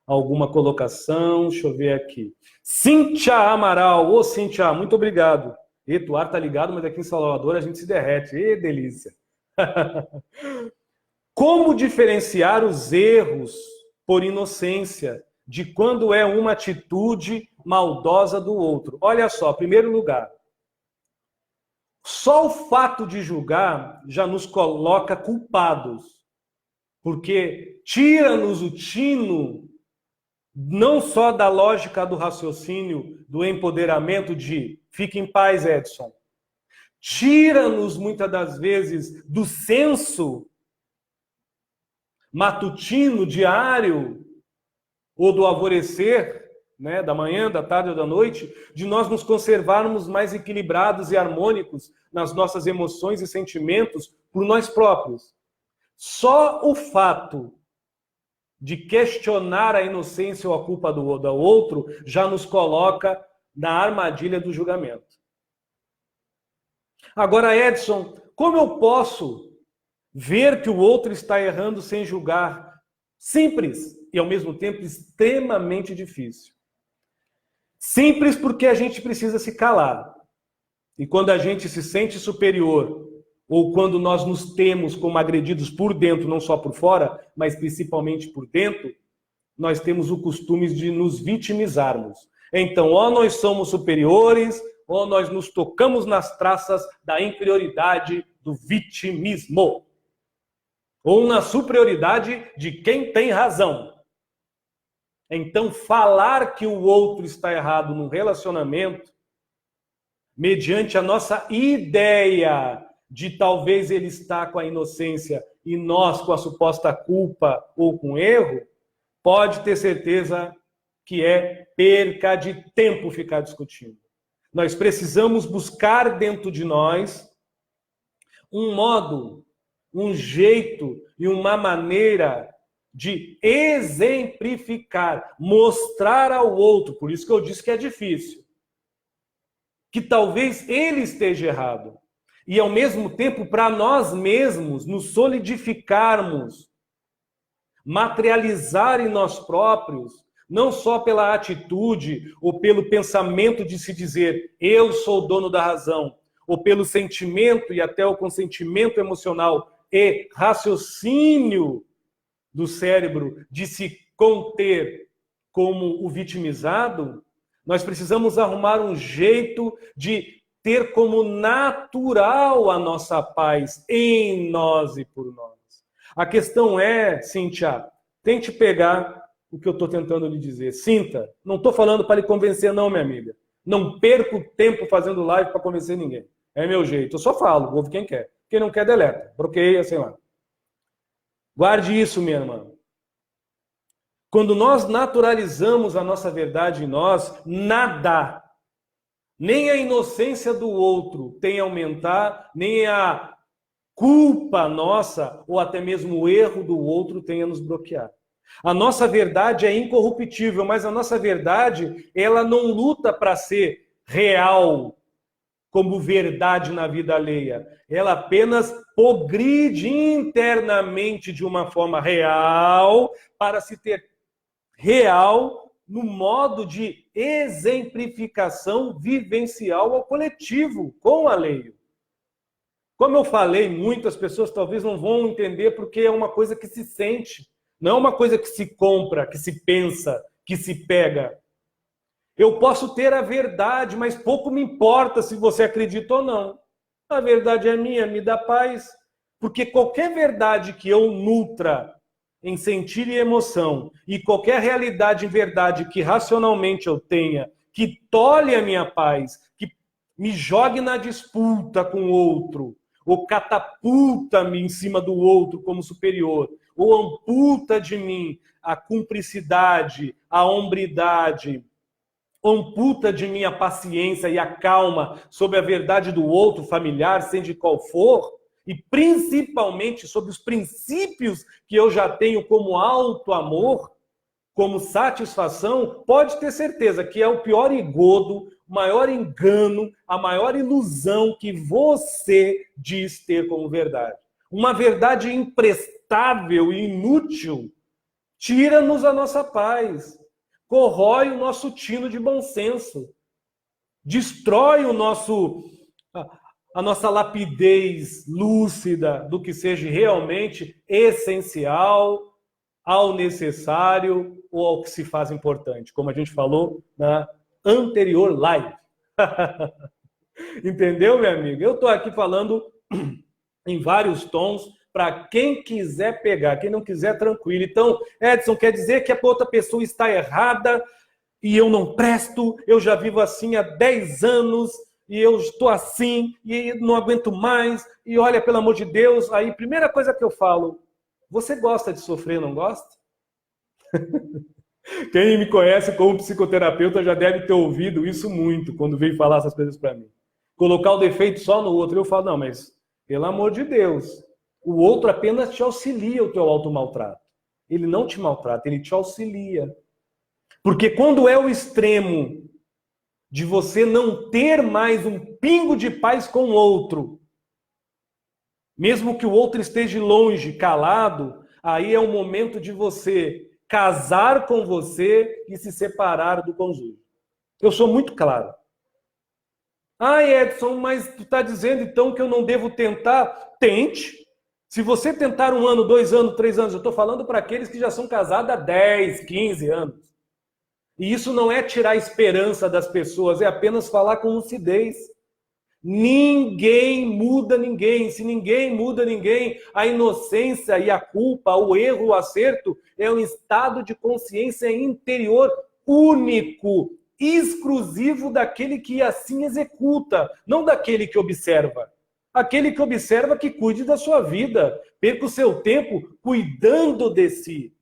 alguma colocação. Deixa eu ver aqui. Cíntia Amaral. Ô, Cíntia, muito obrigado. Tu ar tá ligado, mas aqui em Salvador a gente se derrete. Ê, delícia. Como diferenciar os erros por inocência de quando é uma atitude maldosa do outro? Olha só, em primeiro lugar, só o fato de julgar já nos coloca culpados, porque tira-nos o tino não só da lógica do raciocínio, do empoderamento de fique em paz, Edson. Tira-nos, muitas das vezes, do senso matutino, diário, ou do alvorecer, né, da manhã, da tarde ou da noite, de nós nos conservarmos mais equilibrados e harmônicos nas nossas emoções e sentimentos por nós próprios. Só o fato de questionar a inocência ou a culpa do outro já nos coloca na armadilha do julgamento. Agora, Edson, como eu posso ver que o outro está errando sem julgar? Simples e, ao mesmo tempo, extremamente difícil. Simples porque a gente precisa se calar. E quando a gente se sente superior, ou quando nós nos temos como agredidos por dentro, não só por fora, mas principalmente por dentro, nós temos o costume de nos vitimizarmos. Então, ou nós somos superiores, ou nós nos tocamos nas traças da inferioridade do vitimismo. Ou na superioridade de quem tem razão. Então, falar que o outro está errado no relacionamento, mediante a nossa ideia de talvez ele estar com a inocência e nós com a suposta culpa ou com erro, pode ter certeza que é perca de tempo ficar discutindo. Nós precisamos buscar dentro de nós um modo, um jeito e uma maneira de exemplificar, mostrar ao outro, por isso que eu disse que é difícil, que talvez ele esteja errado. E, ao mesmo tempo, para nós mesmos nos solidificarmos, materializar em nós próprios, não só pela atitude ou pelo pensamento de se dizer eu sou o dono da razão, ou pelo sentimento e até o consentimento emocional e raciocínio do cérebro de se conter como o vitimizado, nós precisamos arrumar um jeito de ter como natural a nossa paz em nós e por nós. A questão é, Cíntia, tente pegar o que eu estou tentando lhe dizer. Sinta, não estou falando para lhe convencer não, minha amiga. Não perco tempo fazendo live para convencer ninguém. É meu jeito. Eu só falo, ouve quem quer. Quem não quer, deleta. Bloqueia, sei lá. Guarde isso, minha irmã. Quando nós naturalizamos a nossa verdade em nós, nada, nem a inocência do outro tem a aumentar, nem a culpa nossa, ou até mesmo o erro do outro tem a nos bloquear. A nossa verdade é incorruptível, mas a nossa verdade, ela não luta para ser real, como verdade na vida alheia. Ela apenas progride internamente de uma forma real para se ter real no modo de exemplificação vivencial ao coletivo, com o alheio. Como eu falei, muitas pessoas talvez não vão entender porque é uma coisa que se sente, não é uma coisa que se compra, que se pensa, que se pega. Eu posso ter a verdade, mas pouco me importa se você acredita ou não. A verdade é minha, me dá paz. Porque qualquer verdade que eu nutra em sentir e emoção, e qualquer realidade em verdade que racionalmente eu tenha, que tolhe a minha paz, que me jogue na disputa com o outro, ou catapulta-me em cima do outro como superior, ou amputa de mim a cumplicidade, a hombridade, amputa de mim a paciência e a calma sobre a verdade do outro, familiar, seja qual for, e principalmente sobre os princípios que eu já tenho como alto amor, como satisfação, pode ter certeza que é o pior engodo, o maior engano, a maior ilusão que você diz ter como verdade. Uma verdade imprestável e inútil tira-nos a nossa paz, corrói o nosso tino de bom senso, destrói a nossa lapidez lúcida do que seja realmente essencial, ao necessário ou ao que se faz importante, como a gente falou na anterior live. Entendeu, meu amigo? Eu estou aqui falando em vários tons para quem quiser pegar, quem não quiser, tranquilo. Então, Edson, quer dizer que a outra pessoa está errada e eu não presto, eu já vivo assim há 10 anos e eu estou assim e não aguento mais e olha, pelo amor de Deus, aí primeira coisa que eu falo, você gosta de sofrer, não gosta? Quem me conhece como psicoterapeuta já deve ter ouvido isso muito quando vem falar essas coisas para mim. Colocar o defeito só no outro, eu falo, não, mas pelo amor de Deus, o outro apenas te auxilia o teu automaltrato. Ele não te maltrata, ele te auxilia. Porque quando é o extremo de você não ter mais um pingo de paz com o outro, mesmo que o outro esteja longe, calado, aí é o momento de você casar com você e se separar do cônjuge. Eu sou muito claro. Ah, Edson, mas tu está dizendo então que eu não devo tentar? Tente. Se você tentar 1 ano, 2 anos, 3 anos, eu estou falando para aqueles que já são casados há 10, 15 anos. E isso não é tirar a esperança das pessoas, é apenas falar com lucidez. Ninguém muda ninguém. Se ninguém muda ninguém, a inocência e a culpa, o erro, o acerto, é um estado de consciência interior único, exclusivo daquele que assim executa, não daquele que observa. Aquele que observa que cuide da sua vida, perca o seu tempo cuidando de si,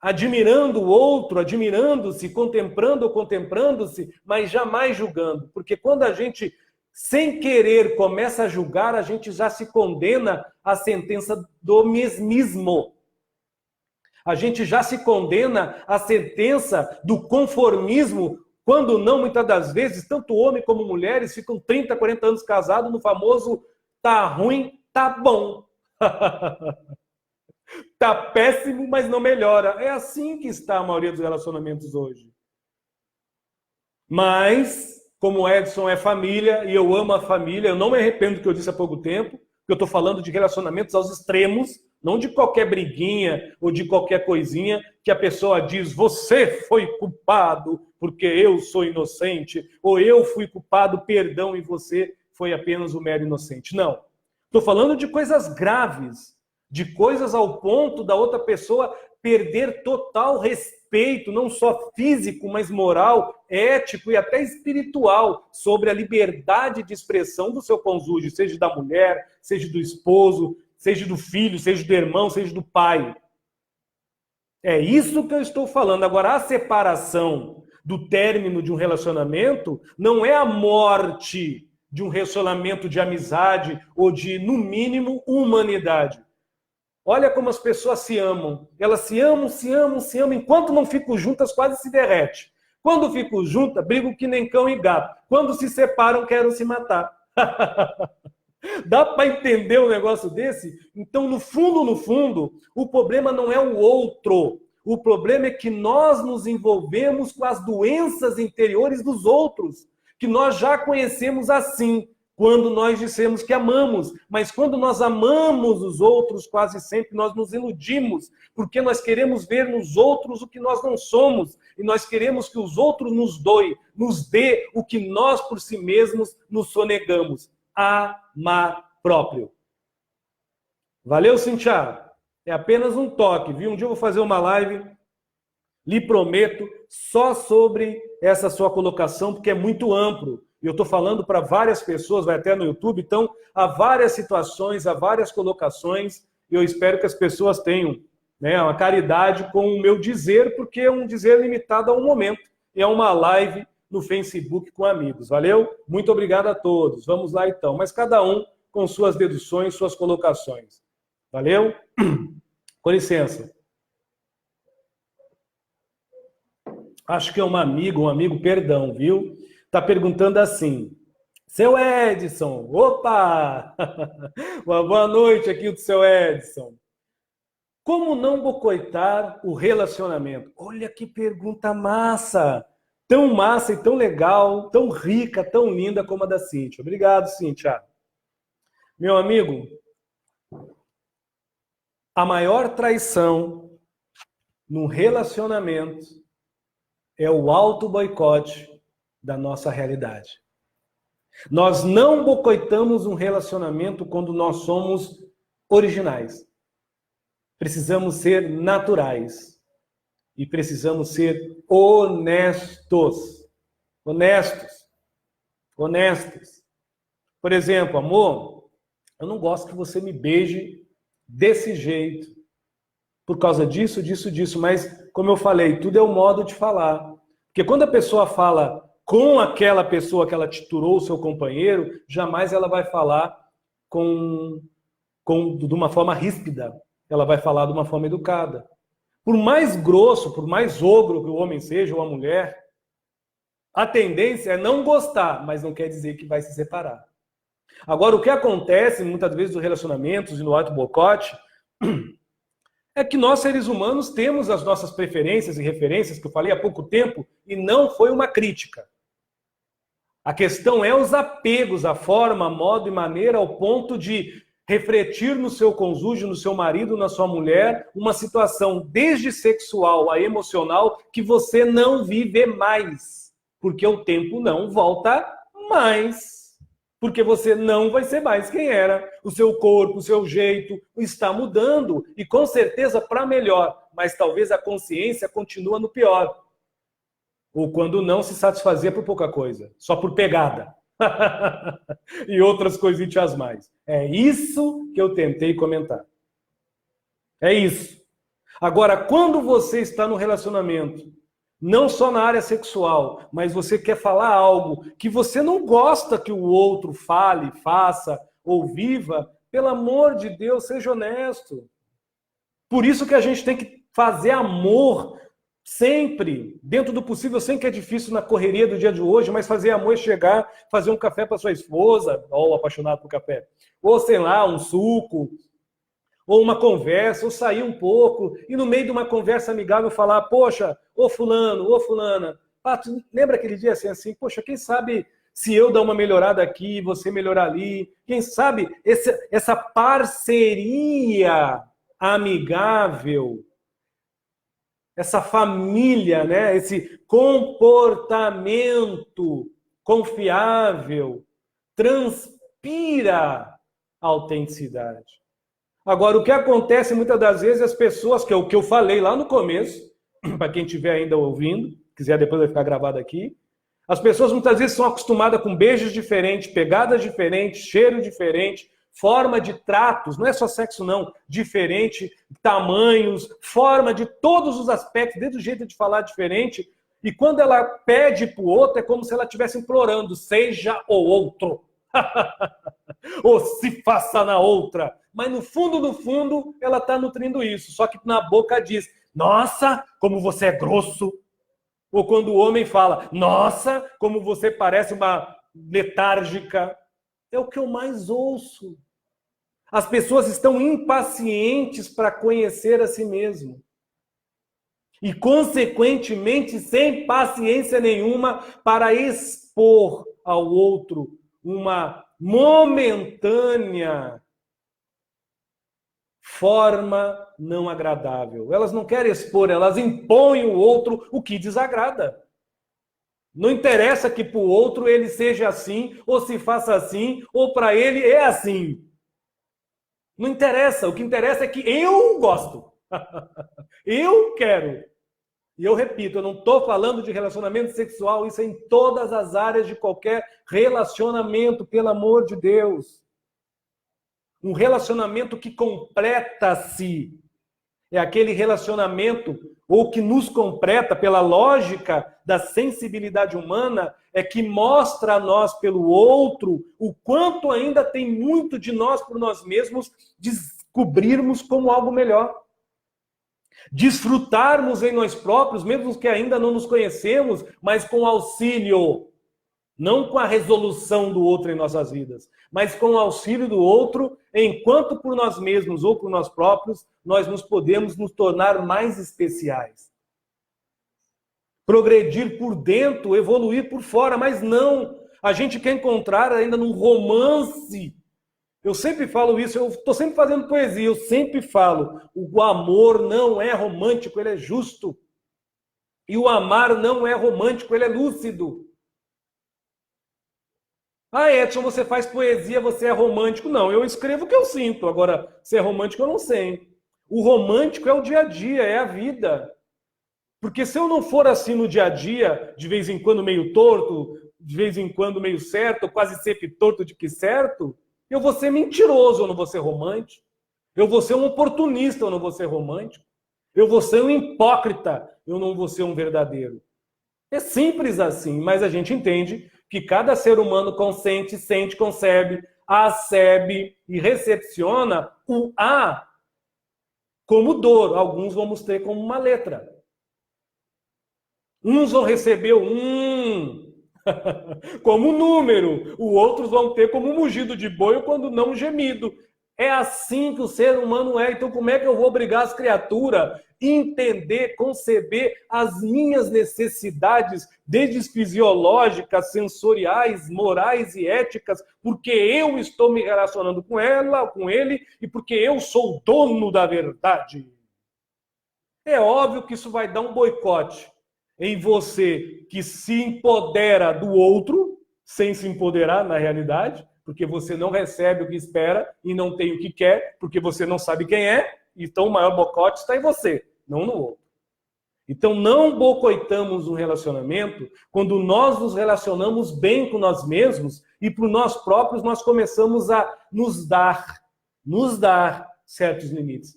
admirando o outro, admirando-se, contemplando ou contemplando-se, mas jamais julgando. Porque quando a gente, sem querer, começa a julgar, a gente já se condena à sentença do mesmismo. A gente já se condena à sentença do conformismo, quando não, muitas das vezes, tanto homem como mulheres ficam 30, 40 anos casados no famoso tá ruim, tá bom. Tá péssimo, mas não melhora. É assim que está a maioria dos relacionamentos hoje. Mas, como Edson é família, e eu amo a família, eu não me arrependo do que eu disse há pouco tempo, porque eu estou falando de relacionamentos aos extremos, não de qualquer briguinha ou de qualquer coisinha que a pessoa diz, você foi culpado porque eu sou inocente, ou eu fui culpado, perdão, e você foi apenas o mero inocente. Não. Estou falando de coisas graves, de coisas ao ponto da outra pessoa perder total respeito, não só físico, mas moral, ético e até espiritual, sobre a liberdade de expressão do seu cônjuge, seja da mulher, seja do esposo, seja do filho, seja do irmão, seja do pai. É isso que eu estou falando. Agora, a separação do término de um relacionamento não é a morte de um relacionamento de amizade ou de, no mínimo, humanidade. Olha como as pessoas se amam. Elas se amam, se amam, se amam. Enquanto não ficam juntas, quase se derrete. Quando ficam juntas, brigam que nem cão e gato. Quando se separam, querem se matar. Dá para entender um negócio desse? Então, no fundo, o problema não é o outro. O problema é que nós nos envolvemos com as doenças interiores dos outros, que nós já conhecemos assim, quando nós dissemos que amamos. Mas quando nós amamos os outros, quase sempre nós nos iludimos, porque nós queremos ver nos outros o que nós não somos, e nós queremos que os outros nos dê o que nós por si mesmos nos sonegamos. Amar próprio. Valeu, Cintia? É apenas um toque, viu? Um dia eu vou fazer uma live, lhe prometo, só sobre essa sua colocação, porque é muito amplo. Eu estou falando para várias pessoas, vai até no YouTube, então há várias situações, há várias colocações, e eu espero que as pessoas tenham, né, uma caridade com o meu dizer, porque é um dizer limitado a um momento. É uma live no Facebook com amigos. Valeu? Muito obrigado a todos. Vamos lá então. Mas cada um com suas deduções, suas colocações. Valeu? Com licença. Acho que é um amigo, perdão, viu? Tá perguntando assim. Seu Edson, opa! Uma boa noite aqui do seu Edson. Como não boicotar o relacionamento? Olha que pergunta massa! Tão massa e tão legal, tão rica, tão linda como a da Cíntia. Obrigado, Cíntia. Meu amigo, a maior traição num relacionamento é o auto-boicote da nossa realidade. Nós não boicotamos um relacionamento quando nós somos originais. Precisamos ser naturais. E precisamos ser honestos. Honestos. Honestos. Por exemplo, amor, eu não gosto que você me beije desse jeito. Por causa disso, disso. Mas, como eu falei, tudo é o modo de falar. Porque quando a pessoa fala com aquela pessoa que ela titulou o seu companheiro, jamais ela vai falar de uma forma ríspida. Ela vai falar de uma forma educada. Por mais grosso, por mais ogro que o homem seja ou a mulher, a tendência é não gostar, mas não quer dizer que vai se separar. Agora, o que acontece muitas vezes nos relacionamentos e no auto-boicote é que nós, seres humanos, temos as nossas preferências e referências, que eu falei há pouco tempo, e não foi uma crítica. A questão é os apegos, a forma, modo e maneira, ao ponto de refletir no seu cônjuge, no seu marido, na sua mulher, uma situação desde sexual a emocional que você não vive mais. Porque o tempo não volta mais. Porque você não vai ser mais quem era. O seu corpo, o seu jeito está mudando e com certeza para melhor. Mas talvez a consciência continua no pior. Ou quando não se satisfazia por pouca coisa, só por pegada. E outras coisinhas mais. É isso que eu tentei comentar. É isso. Agora, quando você está no relacionamento, não só na área sexual, mas você quer falar algo que você não gosta que o outro fale, faça ou viva, pelo amor de Deus, seja honesto. Por isso que a gente tem que fazer amor sempre, dentro do possível. Eu sei que é difícil na correria do dia de hoje, mas fazer amor é chegar, fazer um café para sua esposa, ou apaixonado por café, ou sei lá, um suco, ou uma conversa, ou sair um pouco, e no meio de uma conversa amigável falar, poxa, ô fulano, ô fulana, tu lembra aquele dia assim, poxa, quem sabe se eu dar uma melhorada aqui, você melhorar ali, quem sabe essa parceria amigável, essa família, né? Esse comportamento confiável, transpira autenticidade. Agora, o que acontece muitas das vezes, as pessoas, que é o que eu falei lá no começo, para quem estiver ainda ouvindo, quiser depois vai ficar gravado aqui, as pessoas muitas vezes são acostumadas com beijos diferentes, pegadas diferentes, cheiro diferente, forma de tratos, não é só sexo não, diferente, tamanhos, forma de todos os aspectos, desde o jeito de falar diferente, e quando ela pede para o outro, é como se ela estivesse implorando, seja o outro, ou se faça na outra, mas no fundo, ela está nutrindo isso, só que na boca diz, nossa, como você é grosso, ou quando o homem fala, nossa, como você parece uma letárgica, é o que eu mais ouço. As pessoas estão impacientes para conhecer a si mesmo. E, consequentemente, sem paciência nenhuma para expor ao outro uma momentânea forma não agradável. Elas não querem expor, elas impõem ao outro o que desagrada. Não interessa que para o outro ele seja assim, ou se faça assim, ou para ele é assim. Não interessa, o que interessa é que eu gosto. Eu quero. E eu repito, eu não estou falando de relacionamento sexual, isso é em todas as áreas de qualquer relacionamento, pelo amor de Deus. Um relacionamento que completa-se. É aquele relacionamento, ou que nos completa pela lógica da sensibilidade humana, é que mostra a nós pelo outro o quanto ainda tem muito de nós por nós mesmos descobrirmos como algo melhor. Desfrutarmos em nós próprios, mesmo que ainda não nos conhecemos, mas com auxílio Não com a resolução do outro em nossas vidas, mas com o auxílio do outro, enquanto por nós mesmos ou por nós próprios, nós podemos nos tornar mais especiais. Progredir por dentro, evoluir por fora, mas não. A gente quer encontrar ainda num romance. Eu sempre falo isso, eu estou sempre fazendo poesia, eu sempre falo, o amor não é romântico, ele é justo. E o amar não é romântico, ele é lúcido. Ah, Edson, você faz poesia, você é romântico. Não, eu escrevo o que eu sinto. Agora, se é romântico, eu não sei. O romântico é o dia a dia, é a vida. Porque se eu não for assim no dia a dia, de vez em quando meio torto, de vez em quando meio certo, quase sempre torto de que certo, eu vou ser mentiroso, eu não vou ser romântico. Eu vou ser um oportunista, eu não vou ser romântico. Eu vou ser um hipócrita, eu não vou ser um verdadeiro. É simples assim, mas a gente entende que cada ser humano consente, sente, concebe, acebe e recepciona o A como dor. Alguns vamos ter como uma letra. Uns vão receber o como número, os outros vão ter como mugido de boi ou quando não gemido. É assim que o ser humano é. Então como é que eu vou obrigar as criaturas a entender, conceber as minhas necessidades, desde fisiológicas, sensoriais, morais e éticas, porque eu estou me relacionando com ela, com ele, e porque eu sou o dono da verdade? É óbvio que isso vai dar um boicote em você que se empodera do outro, sem se empoderar na realidade, porque você não recebe o que espera e não tem o que quer, porque você não sabe quem é, então o maior boicote está em você, não no outro. Então não boicotamos um relacionamento quando nós nos relacionamos bem com nós mesmos e por nós próprios nós começamos a nos dar certos limites,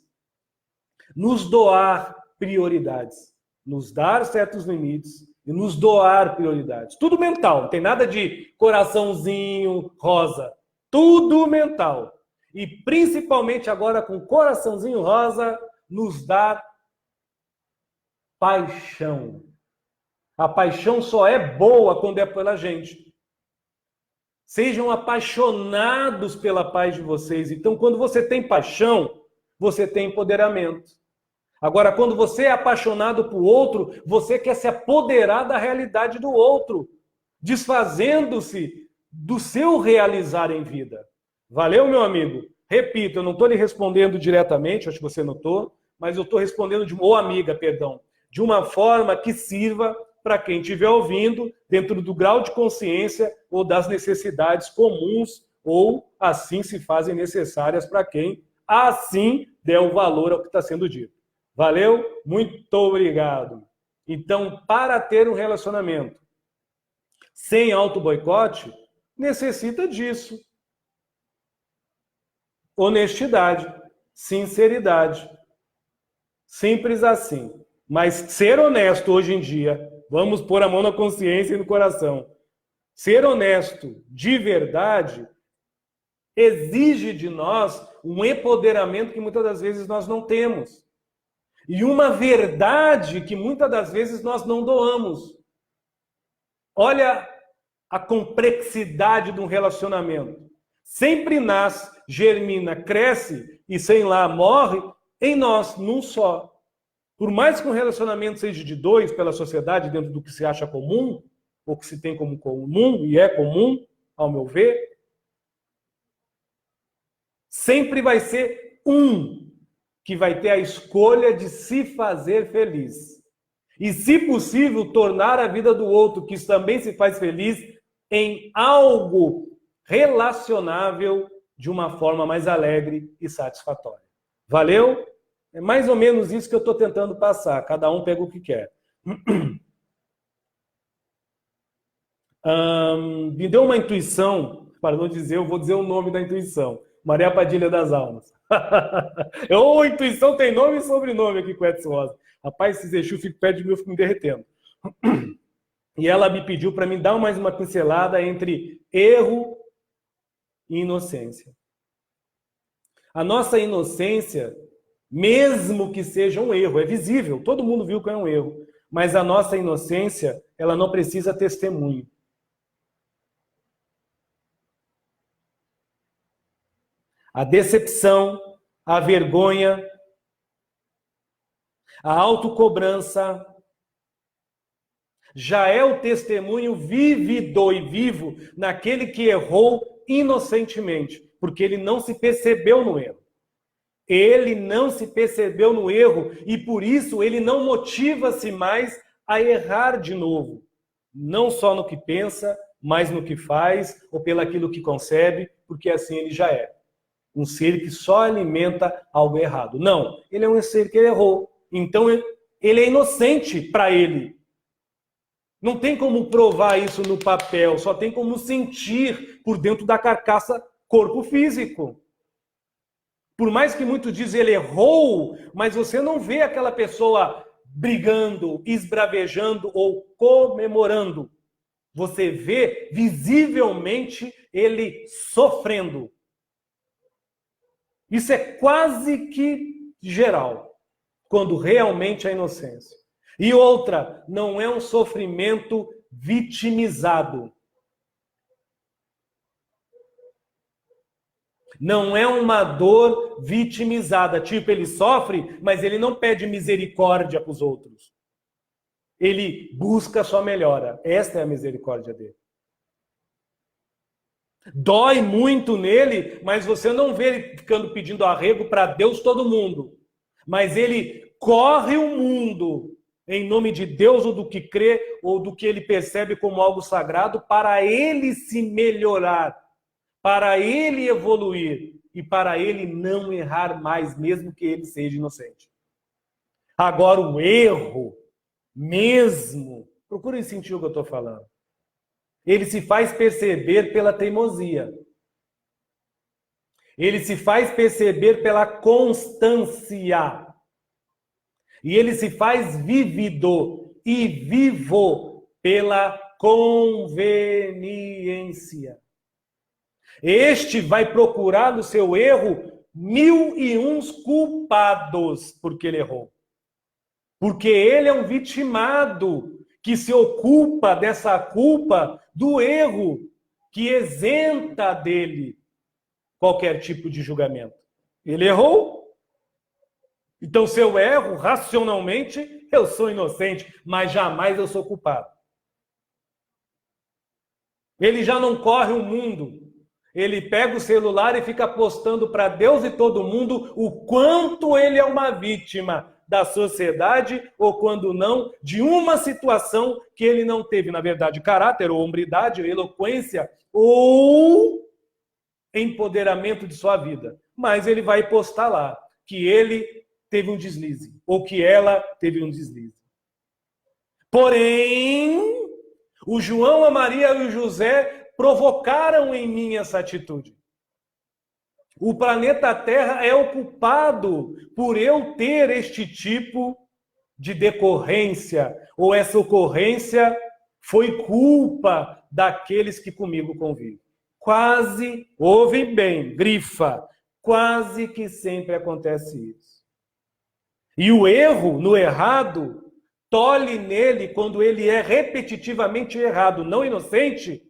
nos doar prioridades, nos dar certos limites e nos doar prioridades. Tudo mental, não tem nada de coraçãozinho rosa. Tudo mental. E principalmente agora com coraçãozinho rosa, nos dar paixão. A paixão só é boa quando é pela gente. Sejam apaixonados pela paz de vocês. Então, quando você tem paixão, você tem empoderamento. Agora, quando você é apaixonado por outro, você quer se apoderar da realidade do outro, desfazendo-se do seu realizar em vida. Valeu, meu amigo? Repito, eu não estou lhe respondendo diretamente, acho que você notou, mas eu estou respondendo ou amiga, perdão, de uma forma que sirva para quem estiver ouvindo, dentro do grau de consciência ou das necessidades comuns, ou assim se fazem necessárias para quem assim der o valor ao que está sendo dito. Valeu? Muito obrigado. Então, para ter um relacionamento sem auto-boicote, necessita disso. Honestidade, sinceridade. Simples assim. Mas ser honesto hoje em dia, vamos pôr a mão na consciência e no coração. Ser honesto de verdade exige de nós um empoderamento que muitas das vezes nós não temos. E uma verdade que muitas das vezes nós não doamos. Olha a complexidade de um relacionamento. Sempre nasce, germina, cresce e sem lá morre em nós, num só. Por mais que um relacionamento seja de dois pela sociedade, dentro do que se acha comum, ou que se tem como comum, e é comum, ao meu ver, sempre vai ser um que vai ter a escolha de se fazer feliz. E, se possível, tornar a vida do outro, que também se faz feliz, em algo relacionável de uma forma mais alegre e satisfatória. Valeu? É mais ou menos isso que eu estou tentando passar. Cada um pega o que quer. Me deu uma intuição, para não dizer, eu vou dizer o nome da intuição. Maria Padilha das Almas. Ô, intuição tem nome e sobrenome aqui com o Edson Rosa. Rapaz, esse Exu, fico perto de mim, eu fico me derretendo. E ela me pediu para mim dar mais uma pincelada entre erro e inocência. A nossa inocência, mesmo que seja um erro, é visível, todo mundo viu que é um erro, mas a nossa inocência, ela não precisa testemunho. a decepção, a vergonha, a autocobrança, já é o testemunho vívido e vivo naquele que errou inocentemente, porque ele não se percebeu no erro. Ele não se percebeu no erro e por isso ele não motiva-se mais a errar de novo. Não só no que pensa, mas no que faz ou pelaquilo que concebe, porque assim ele já é. Um ser que só alimenta algo errado. Não, ele é um ser que errou. Então ele é inocente para ele. Não tem como provar isso no papel, só tem como sentir por dentro da carcaça corpo físico. Por mais que muitos dizem ele errou, mas você não vê aquela pessoa brigando, esbravejando ou comemorando. Você vê visivelmente ele sofrendo. Isso é quase que geral, quando realmente é inocência. E outra, não é um sofrimento vitimizado. Não é uma dor vitimizada. Tipo, ele sofre, mas ele não pede misericórdia para os outros. Ele busca a sua melhora. Esta é a misericórdia dele. Dói muito nele, mas você não vê ele ficando pedindo arrego para Deus todo mundo. Mas ele corre o mundo em nome de Deus ou do que crê ou do que ele percebe como algo sagrado para ele se melhorar, para ele evoluir e para ele não errar mais, mesmo que ele seja inocente. Agora, o erro mesmo, procurem sentir o que eu estou falando. Ele se faz perceber pela teimosia. Ele se faz perceber pela constância. E ele se faz vívido e vivo pela conveniência. Este vai procurar no seu erro 1001 culpados porque ele errou. Porque ele é um vitimado que se ocupa dessa culpa do erro, que isenta dele qualquer tipo de julgamento. Ele errou. Então, se eu erro racionalmente, eu sou inocente, mas jamais eu sou culpado. Ele já não corre o mundo. Ele pega o celular e fica postando para Deus e todo mundo o quanto ele é uma vítima da sociedade, ou quando não, de uma situação que ele não teve, na verdade, caráter, ou hombridade, ou eloquência, ou empoderamento de sua vida. Mas ele vai postar lá que ele teve um deslize, ou que ela teve um deslize. Porém, o João, a Maria e o José provocaram em mim essa atitude. O planeta Terra é o culpado por eu ter este tipo de decorrência, ou essa ocorrência foi culpa daqueles que comigo convivem. Quase, ouvem bem, grifa, quase que sempre acontece isso. E o erro no errado tolhe nele quando ele é repetitivamente errado, não inocente,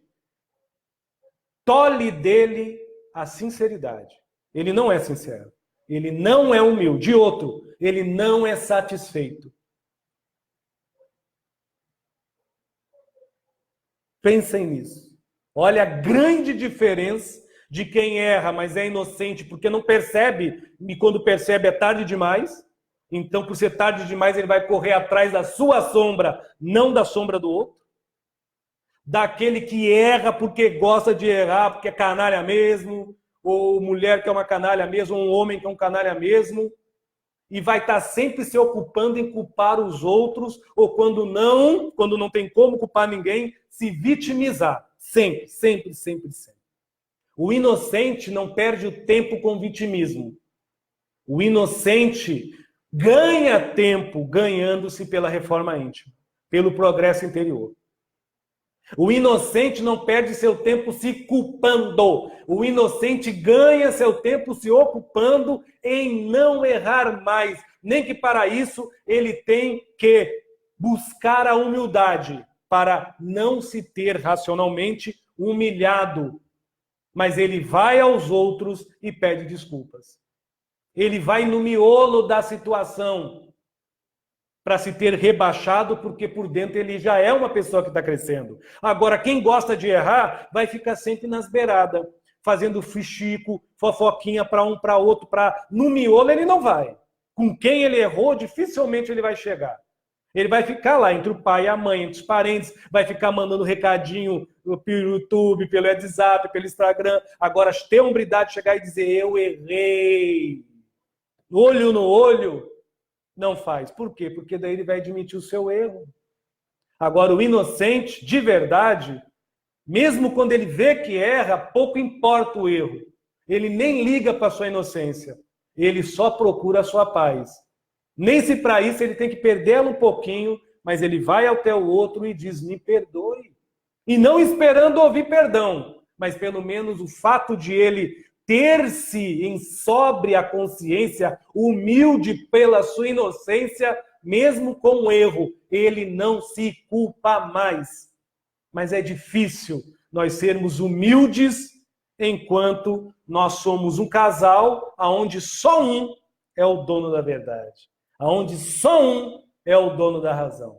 tolhe dele a sinceridade. Ele não é sincero. Ele não é humilde. E outro, ele não é satisfeito. Pensem nisso. Olha a grande diferença de quem erra, mas é inocente, porque não percebe, e quando percebe é tarde demais. Então, por ser tarde demais, ele vai correr atrás da sua sombra, não da sombra do outro. Daquele que erra porque gosta de errar, porque é canalha mesmo, ou mulher que é uma canalha mesmo, ou um homem que é um canalha mesmo, e vai estar sempre se ocupando em culpar os outros, ou quando não tem como culpar ninguém, se vitimizar. Sempre, sempre, sempre, sempre. O inocente não perde o tempo com vitimismo. O inocente ganha tempo ganhando-se pela reforma íntima, pelo progresso interior. O inocente não perde seu tempo se culpando. O inocente ganha seu tempo se ocupando em não errar mais. Nem que para isso ele tem que buscar a humildade para não se ter racionalmente humilhado mas ele vai aos outros e pede desculpas. Ele vai no miolo da situação para se ter rebaixado, porque por dentro ele já é uma pessoa que está crescendo. Agora, quem gosta de errar, vai ficar sempre nas beiradas, fazendo fuxico, fofoquinha para um, para outro, no miolo ele não vai. Com quem ele errou, dificilmente ele vai chegar. Ele vai ficar lá entre o pai e a mãe, entre os parentes, vai ficar mandando recadinho pelo YouTube, pelo WhatsApp, pelo Instagram. Agora, ter a hombridade de chegar e dizer, eu errei, olho no olho, não faz. Por quê? Porque daí ele vai admitir o seu erro. Agora, o inocente, de verdade, mesmo quando ele vê que erra, pouco importa o erro. Ele nem liga para a sua inocência. Ele só procura a sua paz. Nem se para isso ele tem que perdê-la um pouquinho, mas ele vai até o outro e diz, me perdoe. E não esperando ouvir perdão, mas pelo menos o fato de ele ter-se em sóbria consciência, humilde pela sua inocência, mesmo com o erro, ele não se culpa mais. Mas é difícil nós sermos humildes enquanto nós somos um casal onde só um é o dono da verdade, onde só um é o dono da razão.